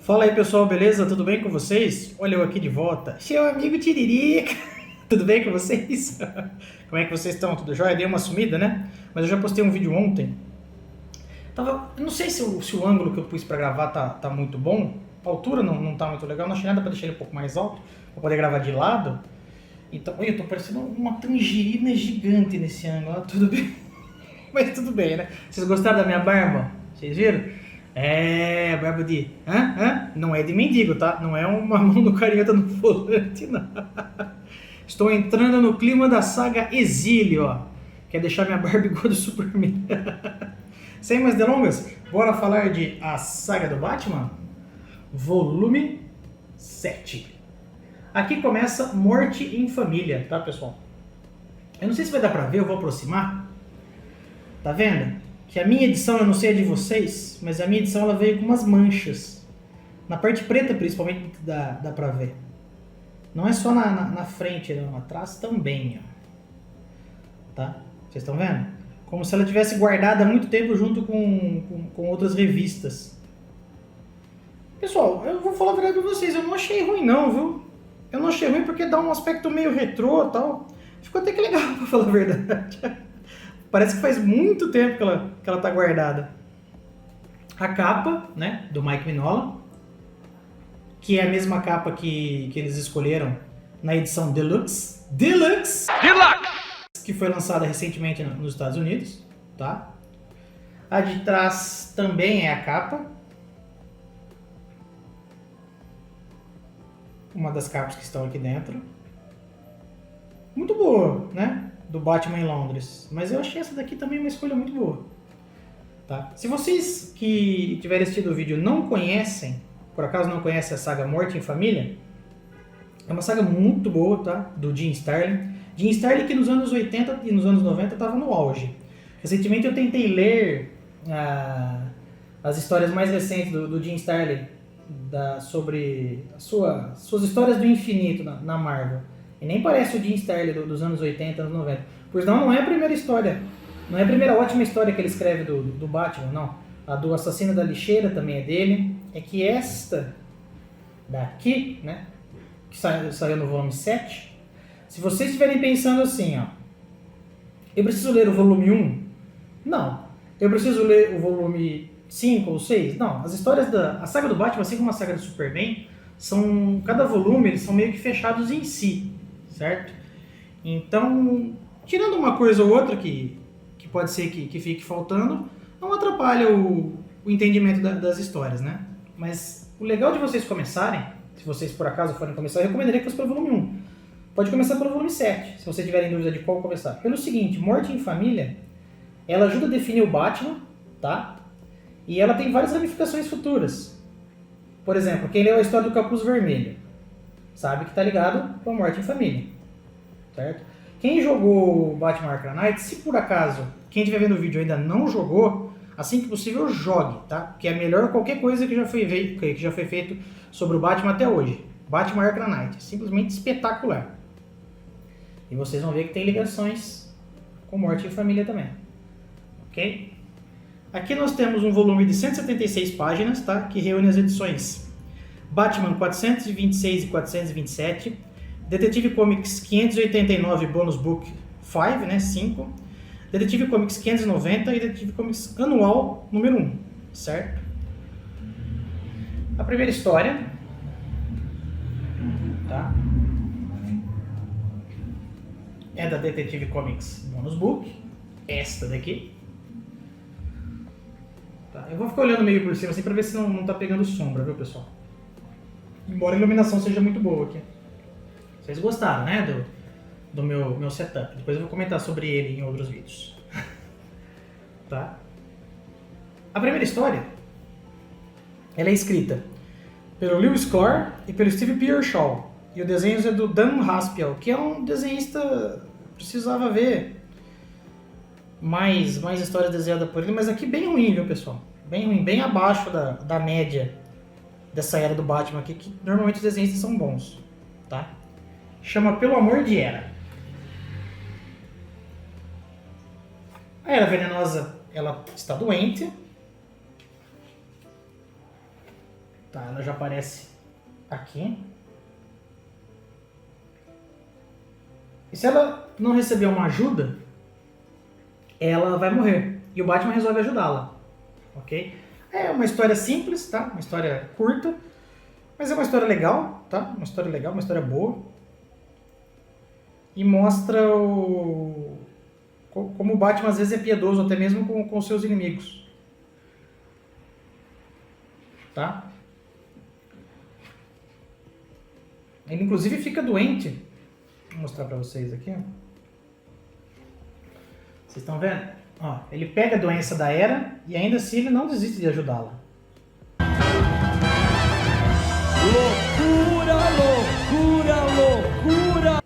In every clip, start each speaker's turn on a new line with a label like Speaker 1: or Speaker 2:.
Speaker 1: Fala aí pessoal, beleza? Tudo bem com vocês? Olha eu aqui de volta, seu amigo Tiririca. Tudo bem com vocês? Como é que vocês estão? Tudo jóia? Dei uma sumida, né? Mas eu já postei um vídeo ontem. Eu não sei se o ângulo que eu pus pra gravar tá muito bom. A altura não tá muito legal. Não achei nada pra deixar ele um pouco mais alto, pra poder gravar de lado. Então, olha, eu tô parecendo uma tangerina gigante nesse ângulo. Tudo bem? Mas tudo bem, né? Vocês gostaram da minha barba? Vocês viram? É, barba de... Não é de mendigo, tá? Não é uma mão do careta no volante, não. Estou entrando no clima da saga Exílio, ó. Quer deixar minha barba igual do Superman. Sem mais delongas, bora falar de A Saga do Batman? Volume 7. Aqui começa Morte em Família, tá, pessoal? Eu não sei se vai dar pra ver, eu vou aproximar. Tá vendo? Que a minha edição, eu não sei a de vocês, mas a minha edição ela veio com umas manchas. Na parte preta, principalmente, dá pra ver. Não é só na frente, não. Atrás também, ó. Tá? Vocês estão vendo? Como se ela tivesse guardada há muito tempo junto com outras revistas. Pessoal, eu vou falar a verdade pra vocês, eu não achei ruim não, viu? Eu não achei ruim porque dá um aspecto meio retrô e tal. Ficou até que legal, pra falar a verdade. Parece que faz muito tempo que ela tá guardada. A capa, né, do Mike Mignola, que é a mesma capa que eles escolheram na edição Deluxe, que foi lançada recentemente nos Estados Unidos, tá? A de trás também é a capa. Uma das capas que estão aqui dentro. Muito boa, né? Do Batman em Londres. Mas eu achei essa daqui também uma escolha muito boa. Tá? Se vocês que tiverem assistido o vídeo não conhecem, por acaso não conhecem a saga Morte em Família, é uma saga muito boa, tá? Do Jim Starlin. Jim Starlin que nos anos 80 e nos anos 90 estava no auge. Recentemente eu tentei ler as histórias mais recentes do Jim Starlin sobre suas histórias do infinito na Marvel. E nem parece o Jim Starlin dos anos 80, anos 90. Pois não é a primeira história. Não é a primeira ótima história que ele escreve do Batman, não. A do Assassino da Lixeira também é dele. É que esta daqui, né, que saiu no volume 7, se vocês estiverem pensando assim, ó, eu preciso ler o volume 1? Não. Eu preciso ler o volume 5 ou 6? Não. As histórias a saga do Batman, assim como a saga do Superman, cada volume eles são meio que fechados em si, certo? Então, tirando uma coisa ou outra que pode ser que fique faltando, não atrapalha o entendimento das histórias, né? Mas o legal de vocês começarem, se vocês por acaso forem começar, eu recomendaria que fosse pelo volume 1. Pode começar pelo volume 7, se vocês tiverem dúvida de qual começar. Pelo seguinte, Morte em Família, ela ajuda a definir o Batman, tá? E ela tem várias ramificações futuras. Por exemplo, quem leu a história do Capuz Vermelho sabe que tá ligado com a Morte em Família, certo? Quem jogou Batman Arkham Knight, se por acaso quem estiver vendo o vídeo ainda não jogou, assim que possível jogue, tá? Porque é melhor qualquer coisa que já foi feito sobre o Batman até hoje. Batman Arkham Knight, simplesmente espetacular. E vocês vão ver que tem ligações com Morte em Família também, ok? Aqui nós temos um volume de 176 páginas, tá? Que reúne as edições Batman 426 e 427, Detetive Comics 589 Bonus Book 5, né, 5, Detetive Comics 590 e Detetive Comics Anual número 1, certo? A primeira história, tá? É da Detetive Comics Bonus Book, esta daqui. Tá, eu vou ficar olhando meio por cima assim pra ver se não tá pegando sombra, viu, pessoal? Embora a iluminação seja muito boa aqui. Vocês gostaram, né, do meu setup. Depois eu vou comentar sobre ele em outros vídeos. Tá? A primeira história, ela é escrita pelo Lewis Clark e pelo Steve Piershaw. E o desenho é do Dan Haspel, que é um desenhista... Precisava ver mais histórias desenhadas por ele, mas aqui bem ruim, viu, pessoal? Bem ruim, bem abaixo da média dessa era do Batman aqui, que normalmente os desenhistas são bons, tá? Chama Pelo Amor de Era. A Era Venenosa, ela está doente. Tá, ela já aparece aqui. E se ela não receber uma ajuda, ela vai morrer. E o Batman resolve ajudá-la. Ok? É uma história simples, tá? Uma história curta. Mas é uma história legal, tá? Uma história legal, uma história boa. E mostra como o Batman às vezes é piedoso, até mesmo com seus inimigos. Tá? Ele inclusive fica doente. Vou mostrar pra vocês aqui. Vocês estão vendo? Ó, ele pega a doença da Era e ainda assim ele não desiste de ajudá-la.
Speaker 2: Loucura, loucura, loucura!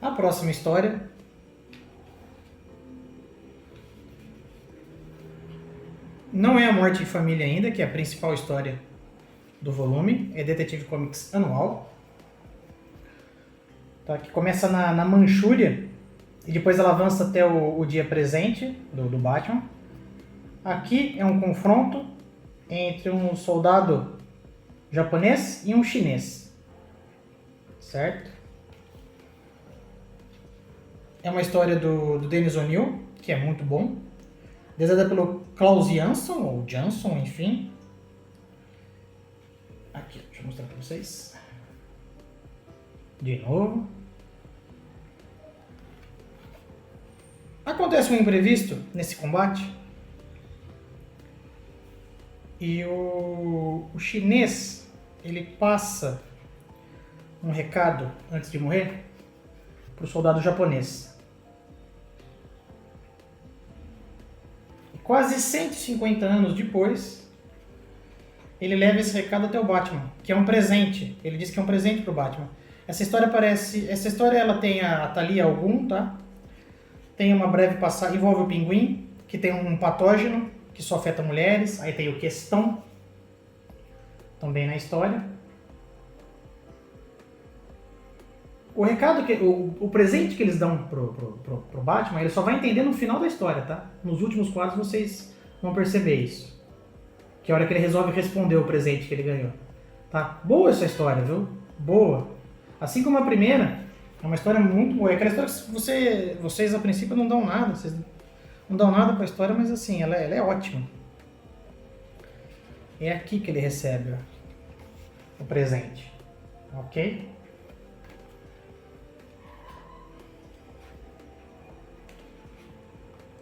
Speaker 1: A próxima história não é a Morte em Família ainda, que é a principal história do volume. É Detective Comics anual. Tá? Que começa na Manchúria e depois ela avança até o dia presente do Batman. Aqui é um confronto entre um soldado japonês e um chinês. Certo? É uma história do Dennis O'Neil, que é muito bom. Desenhada pelo Klaus Jansson, ou Jansson, enfim. Aqui, deixa eu mostrar pra vocês. De novo. Acontece um imprevisto nesse combate. E o chinês, ele passa um recado antes de morrer pro soldado japonês. Quase 150 anos depois, ele leva esse recado até o Batman, que é um presente. Ele diz que é um presente pro Batman. Essa história ela tem a Talia al Ghul, tá? Tem uma breve passagem, envolve o Pinguim, que tem um patógeno que só afeta mulheres. Aí tem o Questão, também na história. O recado, o presente que eles dão pro Batman, ele só vai entender no final da história, tá? Nos últimos quadros vocês vão perceber isso. Que é a hora que ele resolve responder o presente que ele ganhou. Tá? Boa essa história, viu? Boa. Assim como a primeira, é uma história muito boa. É aquela história que vocês a princípio não dão nada. Vocês não dão nada pra história, mas assim, ela é ótima. É aqui que ele recebe ó, o presente. Ok?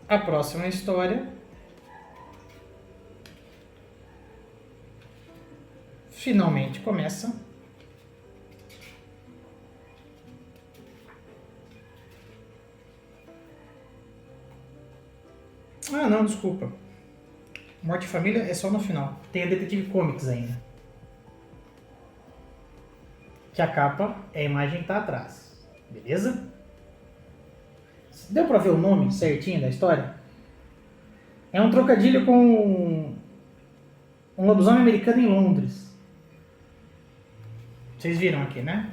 Speaker 1: A próxima história finalmente começa. Ah, não, desculpa. Morte e Família é só no final. Tem a Detective Comics ainda. Que a capa é a imagem que tá atrás. Beleza? Deu pra ver o nome certinho da história? É um trocadilho com um lobisomem americano em Londres. Vocês viram aqui, né?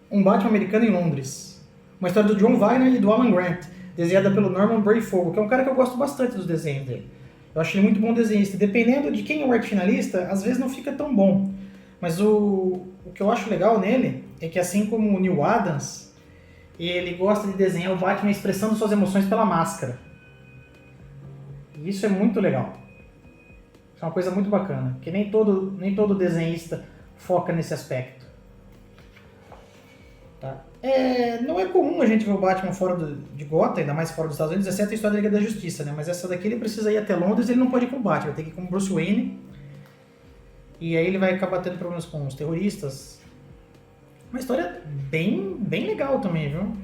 Speaker 1: Um Batman americano em Londres. Uma história do John Viner e do Alan Grant, desenhada pelo Norman Breyfogle, que é um cara que eu gosto bastante dos desenhos dele. Eu acho ele muito bom desenhista. Dependendo de quem é o arte finalista, às vezes não fica tão bom. Mas o que eu acho legal nele é que, assim como o Neil Adams, ele gosta de desenhar o Batman expressando suas emoções pela máscara. E isso é muito legal. Isso é uma coisa muito bacana, porque nem todo desenhista foca nesse aspecto. Tá? Não é comum a gente ver o Batman fora de Gotham, ainda mais fora dos Estados Unidos, exceto a história da Liga da Justiça, né? Mas essa daqui ele precisa ir até Londres e ele não pode ir com o Batman, vai ter que ir com o Bruce Wayne. E aí ele vai acabar tendo problemas com os terroristas. Uma história bem legal também, viu?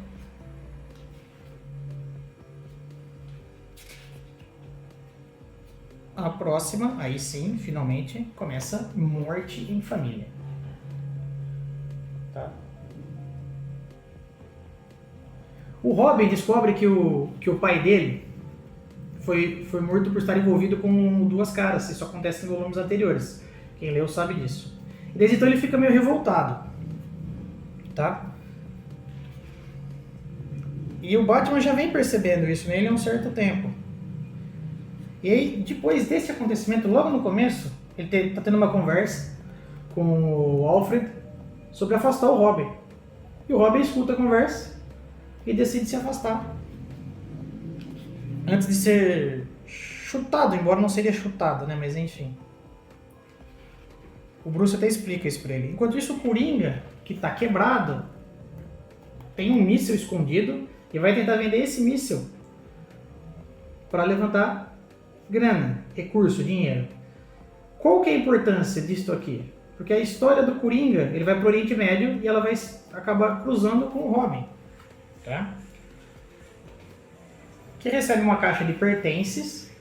Speaker 1: A próxima, aí sim, finalmente, começa Morte em Família. Tá? O Robin descobre que o pai dele foi morto por estar envolvido com Duas Caras. Isso acontece em volumes anteriores. Quem leu sabe disso. E desde então ele fica meio revoltado. Tá? E o Batman já vem percebendo isso nele há um certo tempo. E aí, depois desse acontecimento, logo no começo, ele tá tendo uma conversa com o Alfred sobre afastar o Robin. E o Robin escuta a conversa e decide se afastar. Antes de ser chutado, embora não seria chutado, né? Mas enfim. O Bruce até explica isso pra ele. Enquanto isso, o Coringa, que tá quebrado, tem um míssil escondido e vai tentar vender esse míssil para levantar grana, recurso, dinheiro. Qual que é a importância disso aqui? Porque a história do Coringa, ele vai pro Oriente Médio e ela vai acabar cruzando com o Robin, tá? Que recebe uma caixa de pertences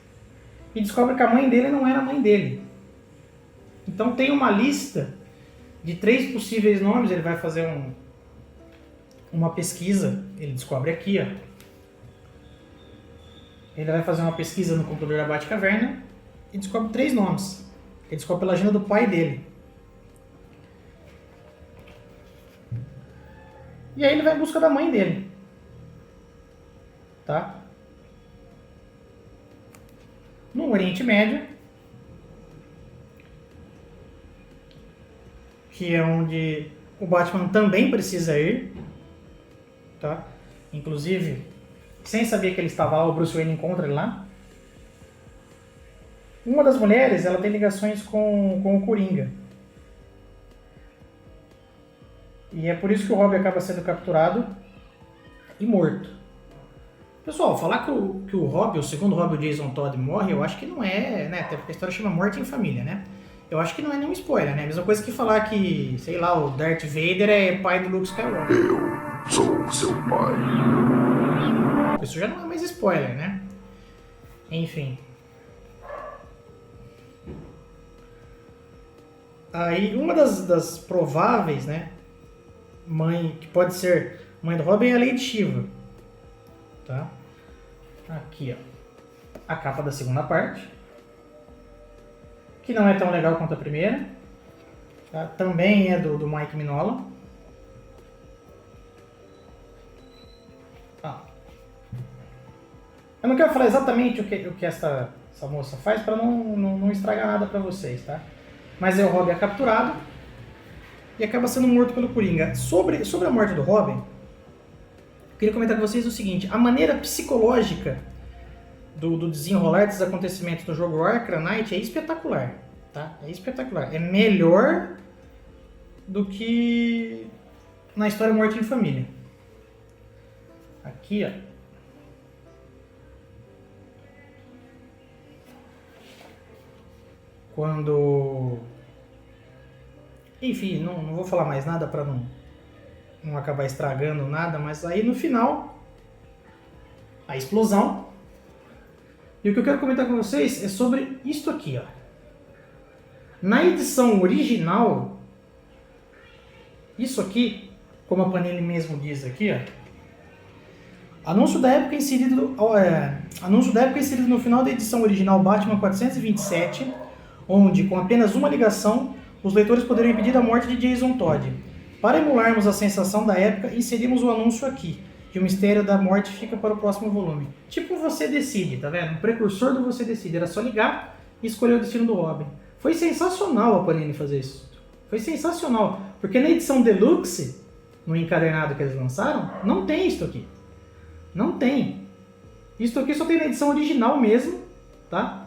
Speaker 1: e descobre que a mãe dele não era a mãe dele. Então tem uma lista de 3 possíveis nomes, ele vai fazer uma pesquisa, ele descobre aqui, ó. Ele vai fazer uma pesquisa no computador da Batcaverna e descobre 3 nomes. Ele descobre pela agenda do pai dele. E aí ele vai em busca da mãe dele. Tá? No Oriente Médio, que é onde o Batman também precisa ir, tá? Inclusive, sem saber que ele estava lá, o Bruce Wayne encontra ele lá. Uma das mulheres, ela tem ligações com o Coringa. E é por isso que o Robin acaba sendo capturado e morto. Pessoal, falar que o Robin, o segundo Robin, o Jason Todd, morre, eu acho que não é, né? Até porque a história chama Morte em Família, né? Eu acho que não é nenhum spoiler, né? A mesma coisa que falar que, sei lá, o Darth Vader é pai do Luke Skywalker.
Speaker 3: Eu sou seu pai.
Speaker 1: Isso já não é mais spoiler, né? Enfim. Aí, uma das prováveis, né? Mãe, que pode ser mãe do Robin, é a Lady Shiva. Tá? Aqui, ó. A capa da segunda parte. Que não é tão legal quanto a primeira. Tá? Também é do Mike Mignola. Ah. Eu não quero falar exatamente o que essa moça faz para não estragar nada para vocês, tá? Mas o Robin é capturado e acaba sendo morto pelo Coringa. Sobre a morte do Robin, eu queria comentar com vocês o seguinte: a maneira psicológica do desenrolar desses acontecimentos do jogo Arkham Knight é espetacular, tá? É espetacular. É melhor do que na história Morte em Família. Aqui, ó. Quando... Enfim, não vou falar mais nada para não acabar estragando nada, mas aí no final, a explosão. E o que eu quero comentar com vocês é sobre isto aqui, ó. Na edição original, isso aqui, como a Panini mesmo diz aqui, ó, anúncio da época inserido no final da edição original Batman 427, onde, com apenas uma ligação, os leitores poderiam impedir a morte de Jason Todd. Para emularmos a sensação da época, inserimos o anúncio aqui, que o mistério da morte fica para o próximo volume. Tipo Você Decide, tá vendo? Um precursor do Você Decide. Era só ligar e escolher o destino do Robin. Foi sensacional a Panini fazer isso. Foi sensacional, porque na edição Deluxe, no encadernado que eles lançaram, não tem isso aqui. Não tem. Isso aqui só tem na edição original mesmo, tá?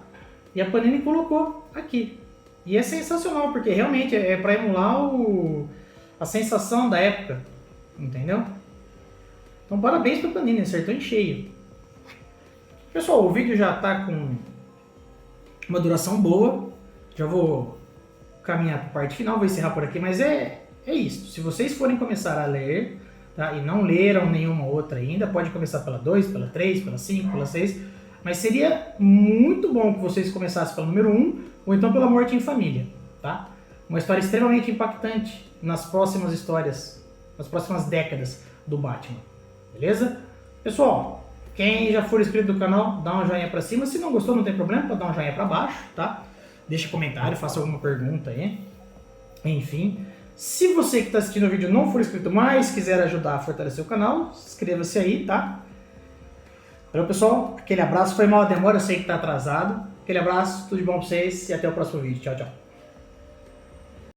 Speaker 1: E a Panini colocou aqui. E é sensacional, porque realmente é para emular a sensação da época, entendeu? Então parabéns pra Panini, acertou em cheio. Pessoal, o vídeo já tá com uma duração boa. Já vou caminhar para a parte final, vou encerrar por aqui, mas é isso. Se vocês forem começar a ler, tá, e não leram nenhuma outra ainda, pode começar pela 2, pela 3, pela 5, pela 6. Mas seria muito bom que vocês começassem pelo número 1 ou então pela Morte em Família, tá? Uma história extremamente impactante nas próximas histórias, nas próximas décadas do Batman, beleza? Pessoal, quem já for inscrito do canal, dá um joinha pra cima. Se não gostou, não tem problema, pode dar um joinha pra baixo, tá? Deixa comentário, faça alguma pergunta aí. Enfim, se você que está assistindo o vídeo não for inscrito, mas quiser ajudar a fortalecer o canal, inscreva-se aí, tá? Valeu, pessoal. Aquele abraço. Foi mal a demora, eu sei que tá atrasado. Aquele abraço, tudo de bom pra vocês e até o próximo vídeo. Tchau, tchau.